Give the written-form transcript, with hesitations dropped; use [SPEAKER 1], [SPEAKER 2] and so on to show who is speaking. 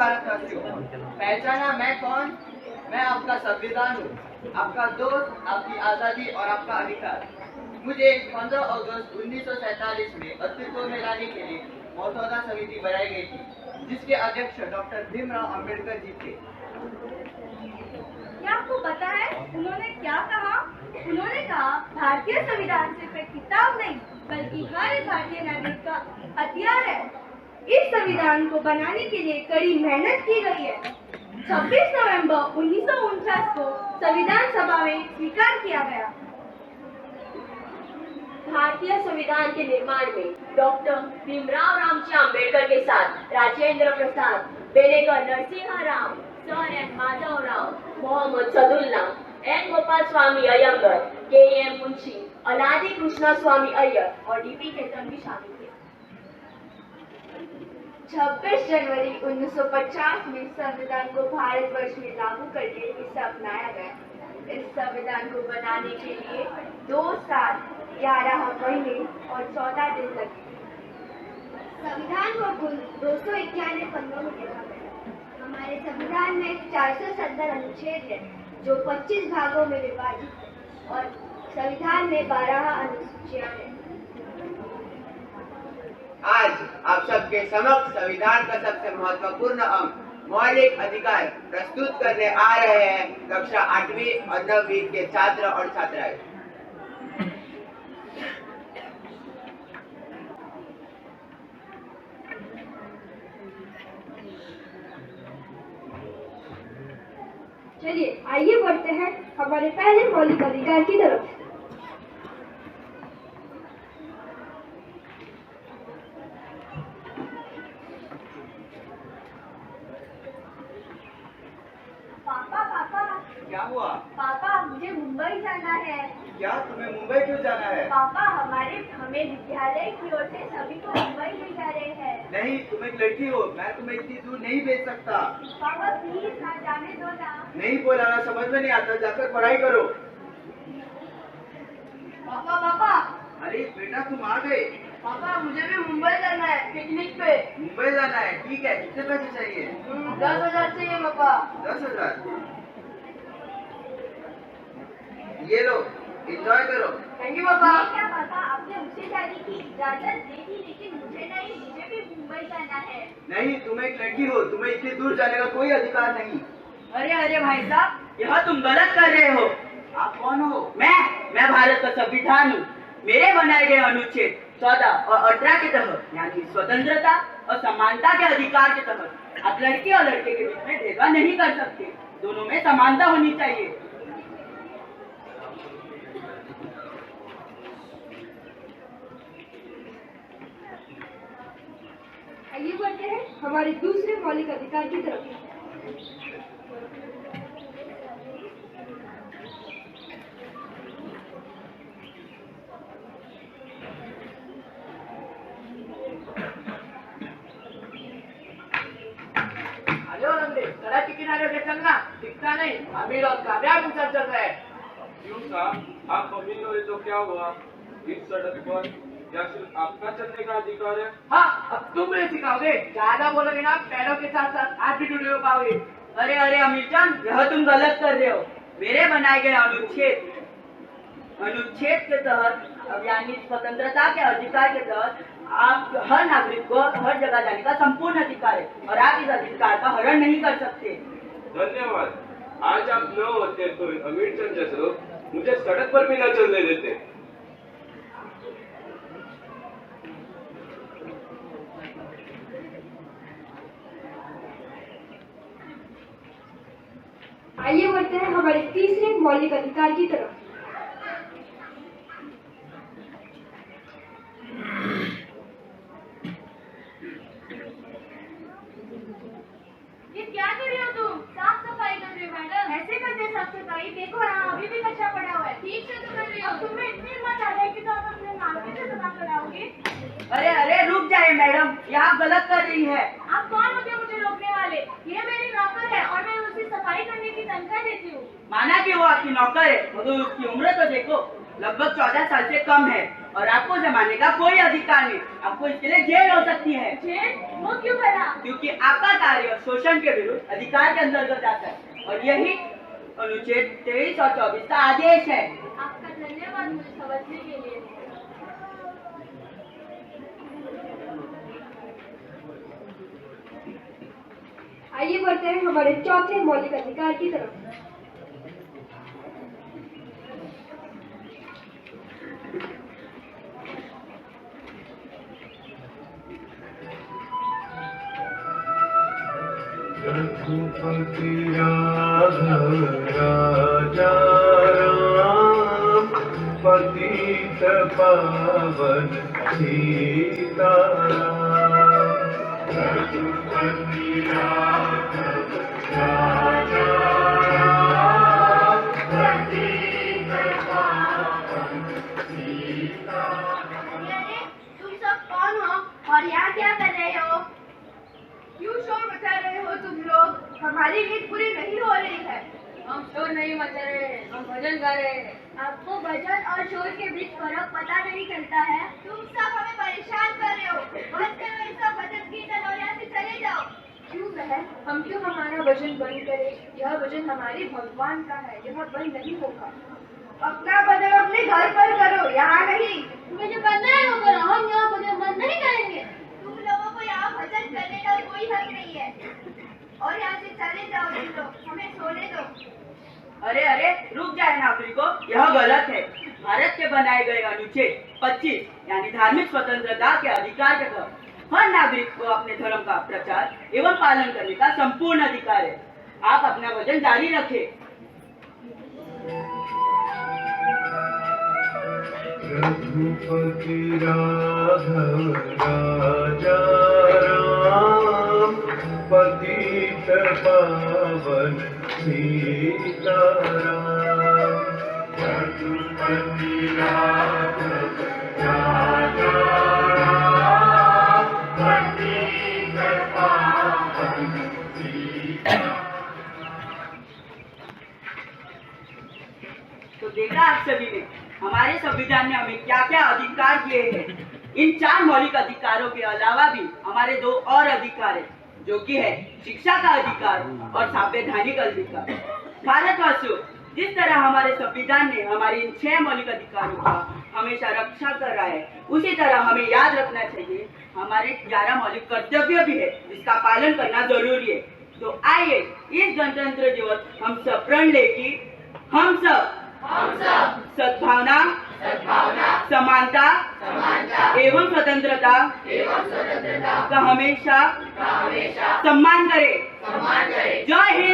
[SPEAKER 1] भारतवासियों, पहचाना मैं कौन? मैं आपका संविधान हूँ, आपका दोस्त, आपकी आजादी और आपका अधिकार। मुझे 15 अगस्त 1947 में अस्तित्व में लाने के लिए मसौदा समिति बनाई गई थी, जिसके अध्यक्ष डॉक्टर भीमराव अंबेडकर जी थे।
[SPEAKER 2] क्या आपको पता है उन्होंने क्या कहा? उन्होंने कहा भारतीय संविधान सिर्फ एक किताब नहीं बल्कि हर एक भारतीय नागरिक का हथियार है। इस संविधान को बनाने के लिए कड़ी मेहनत की गई है। 26 नवंबर 1949 को संविधान सभा में स्वीकार किया गया।
[SPEAKER 3] भारतीय संविधान के निर्माण में डॉक्टर भीमराव रामजी अंबेडकर के साथ Rajendra Prasad, Benegal Narasimha Rao, sir N Madhavrao, Mohammad Saadulla, N Gopal Swami Ayyangar, K M Munshi, अनादि कृष्णा स्वामी अय्यर और डीपी केतन भी शामिल थे।
[SPEAKER 2] 26 जनवरी 1950 में संविधान को भारतवर्ष में लागू करके इसे अपनाया गया। इस संविधान को बनाने के लिए 2 साल 11 महीने और 14 दिन लगे। संविधान को कुल 291 पन्नों में लिखा गया। हमारे संविधान में 470 अनुच्छेद है, जो 25 भागों में विभाजित है, और संविधान में 12 अनुसूचियां हैं।
[SPEAKER 1] आज आप सबके समक्ष संविधान का सबसे महत्वपूर्ण अंग मौलिक अधिकार प्रस्तुत करने आ रहे हैं कक्षा 8वीं और 9वीं के छात्र और छात्राएं।
[SPEAKER 2] चलिए आइए बढ़ते हैं हमारे पहले मौलिक अधिकार की तरफ। पापा पापा
[SPEAKER 1] क्या हुआ?
[SPEAKER 2] पापा मुझे मुंबई जाना है।
[SPEAKER 1] क्या तुम्हें मुंबई क्यों जाना है?
[SPEAKER 2] पापा हमें विद्यालय की ओर से सभी को मुंबई ले जा रहे हैं।
[SPEAKER 1] नहीं, तुम एक लड़की हो, मैं तुम्हें इतनी दूर नहीं भेज सकता।
[SPEAKER 2] पापा प्लीज ना जाने दो ना।
[SPEAKER 1] नहीं बोला ना, समझ में नहीं आता, जाकर पढ़ाई करो।
[SPEAKER 2] पापा पापा
[SPEAKER 1] अरे बेटा, तुम आ गए।
[SPEAKER 2] पापा मुझे भी मुंबई जाना है पिकनिक पे।
[SPEAKER 1] मुंबई जाना है, ठीक है। कितने पैसे चाहिए?
[SPEAKER 2] 10,000 चाहिए पापा।
[SPEAKER 1] 10,000। ये लो, एंजॉय करो।
[SPEAKER 2] थैंक यू पापा। क्या पापा आपने मुझे जाने की इजाजत दे दी, लेकिन मुझे नहीं, मुझे भी मुंबई जाना है।
[SPEAKER 1] नहीं, तुम एक लड़की हो, तुम्हें इतनी दूर जाने का कोई अधिकार नहीं।
[SPEAKER 4] अरे अरे भाई साहब, यह तुम गलत कर रहे हो।
[SPEAKER 1] आप कौन हो?
[SPEAKER 4] मैं भारत का संविधान हूँ। मेरे बनाए गए अनुच्छेद 14 और 18 के तहत यानी स्वतंत्रता और समानता के अधिकार के तहत आप लड़के और लड़के के बीच में भेदभाव नहीं कर सकते। दोनों में समानता होनी चाहिए।
[SPEAKER 2] आइए बढ़ते हैं हमारे दूसरे मौलिक अधिकार की तरफ।
[SPEAKER 4] सड़क के किनारे पे चलना दिखता नहीं, अमीर और कामयाब इंसान चल रहे हैं।
[SPEAKER 5] क्यों साहब, आप अमीर हो तो क्या हुआ? इस सड़क पर क्या सिर्फ आपका चलने का अधिकार है?
[SPEAKER 4] हाँ, अब तुम मुझे सिखाओगे। ज्यादा बोलोगे ना, पैरों के साथ साथ हाथ भी टूटे हो पाओगे। अरे अरे अमीर जान, यह तुम गलत कर रहे हो। मेरे बनाए गए अनुच्छेद के तहत अब यानी स्वतंत्रता के अधिकार के तहत आप हर नागरिक को हर जगह जाने का संपूर्ण अधिकार है और आप इस अधिकार का हरण नहीं कर सकते।
[SPEAKER 5] धन्यवाद। आज आप न होते तो अमीर चंद जैसे लोग मुझे सड़क पर भी न चलने देते।
[SPEAKER 2] आइए बढ़ते हैं हमारे तीसरे मौलिक अधिकार की तरफ।
[SPEAKER 3] ये क्या कर रही हो तुम? साफ सफाई कर रही हो मैडम। ऐसे करते साफ सफाई? देखो यहाँ अभी भी कचरा पड़ा हुआ है। ठीक से तो कर रही हो। तुम्हें इतनी हिम्मत आ रही है कि तो आप अपने नाम से जमा कराओगे?
[SPEAKER 4] अरे अरे रुक जाए मैडम, यह आप गलत कर रही है।
[SPEAKER 3] आप कौन होते हो मुझे रोकने वाले? ये मेरी नौकर है और मैं उसे सफाई करने की तनख्वाह देती हूँ।
[SPEAKER 4] माना कि वो आपकी नौकर है, मगर उसकी उम्र तो देखो, लगभग 14 साल से कम है और आपको जमाने का कोई अधिकार नहीं। आपको इसके लिए जेल हो सकती है।
[SPEAKER 3] जेल? वो क्यों भरा?
[SPEAKER 4] क्योंकि आपका कार्य शोषण के विरुद्ध अधिकार के अंतर्गत आता है और यही अनुच्छेद 23 और 24 का आदेश है।
[SPEAKER 3] आपका धन्यवाद मुझे समझने के लिए।
[SPEAKER 2] आइए बढ़ते हैं हमारे चौथे मौलिक अधिकार की तरफ।
[SPEAKER 6] रघुपति राघव राजा राम पतित पावन सीताराम। रघुपति राघव राजा राम पतित पावन सीताराम।
[SPEAKER 2] अरे तुम सब कौन हो और यहाँ क्या कर रहे हो? क्यों शोर मचा रहे हो तुम लोग? हमारी नींद पूरी नहीं हो रही है।
[SPEAKER 3] हम शोर नहीं मचा रहे हैं, हम भजन गा रहे हैं।
[SPEAKER 2] आपको भजन और शोर के बीच फर्क पता नहीं चलता है? तुम सब हमें परेशान कर रहे हो। बंद करो ये सब भजन कीर्तन और यहाँ से चले जाओ। क्यों बहन, हम क्यों हमारा भजन बंद करें? यह भजन हमारे भगवान का है, यह बंद नहीं होगा। अपना भजन अपने घर पर करो, यहाँ नहीं। तुम्हें जो करना है वो करो, हम यहाँ भजन बंद नहीं करेंगे। तुम लोगों को यहाँ भजन करने का कोई हक नहीं है और यहाँ से चले जाओ तुम लोग, हमें सोने दो।
[SPEAKER 4] अरे अरे रुक जाए नागरिकों, यह गलत है। भारत के बनाए गए अनुच्छेद 25 यानी धार्मिक स्वतंत्रता के अधिकार के तहत हर नागरिक को अपने धर्म का प्रचार एवं पालन करने का संपूर्ण अधिकार है। आप अपना वचन जारी रखें।
[SPEAKER 6] रघुपति राघव राजा राम पतित पावन सीताराम। रघुपति राघव राजा राम पतित पावन सीताराम।
[SPEAKER 4] तो देखा आप सभी ने हमारे संविधान ने हमें क्या क्या अधिकार दिए हैं। इन 4 मौलिक अधिकारों के अलावा भी हमारे 2 और अधिकार है, जो कि है शिक्षा का अधिकार और संवैधानिक अधिकार। भारतवासियों, जिस तरह हमारे संविधान ने हमारे इन 6 मौलिक अधिकारों का हमेशा रक्षा कर रहा है, उसी तरह हमें याद रखना चाहिए हमारे 11 मौलिक कर्तव्य भी है, जिसका पालन करना जरूरी है। तो आइए इस गणतंत्र दिवस हम सब प्रण ले कि हम सब सद्भावना, समानता एवं स्वतंत्रता का हमेशा सम्मान करें। जय हिंद।